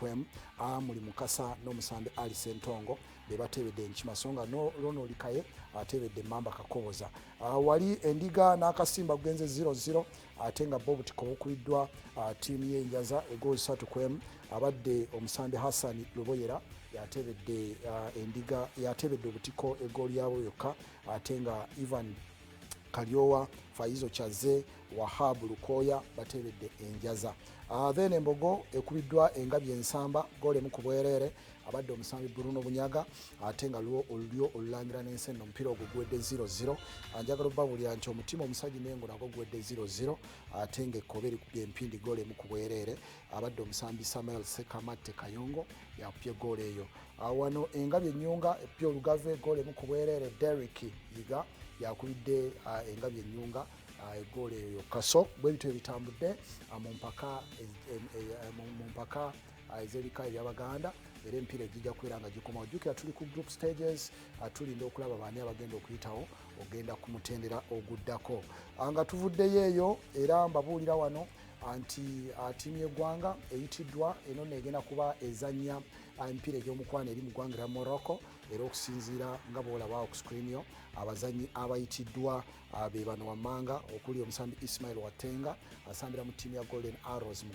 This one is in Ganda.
kwem Amuli Mukasa n'omusambi Ali Sentongo be batebedde Enkima so nga Ronald Likaye atebedde Mamba Kakoboza. Wali Endiga n'akasimba kugenze 0-0 ate nga Bob Tiko okubiddwa ttiimu y'Enjaza egooli 3-1 abadde omusambi Hassan Luboyera yatebedde Endiga yatebedde Obutiko egooli yabo yokka ate nga Ivan Kalyowa Faizo Chaze Wahab Lukoya batebedde Enjaza. Then Embogo ekubiddwa Engabi Ensamba goole mu kubwerere abadde omusambi Bruno Bunyaga ate nga olulyo olulangira n'ensenno omupiira ogwo gwedde 0-0 anjagala obbabulira nti omutima omusajja n'engo nagwo gwedde 0-0 ate nga ekkobe erikubye empindi goole mu kubwerere abadde omusambi Samuel Sekamatte Kayongo yakupye goole eyo. Wano Engabi Ennyunga epya olugave goole mu kubwerere Derrick Yiga yakubidde Engabi Ennyunga egoole eyo yokka. So bwe bityo ebitambudde mu mpaka ez'ebika eby'Abaganda era empiira ejja kubeera nga gikomawo. Jjukira tuli ku group stages tulinda okulaba baani abagenda okuyitawo ogenda ku mutendera oguddako. Nga tuvuddeyo eyo era mbabuulira wano anti ttiimu y'eggwanga eyitiddwa eno negenda kuba ezannya empiira egy'omukwano eri mu ggwanga lya Morocco era okusinziira nga bw'olaba ku screen yo abazannyi abayitiddwa be bano wammanga okuli omusambi Ismail Watenga asambira mu ttiimu ya Golden Arrows mu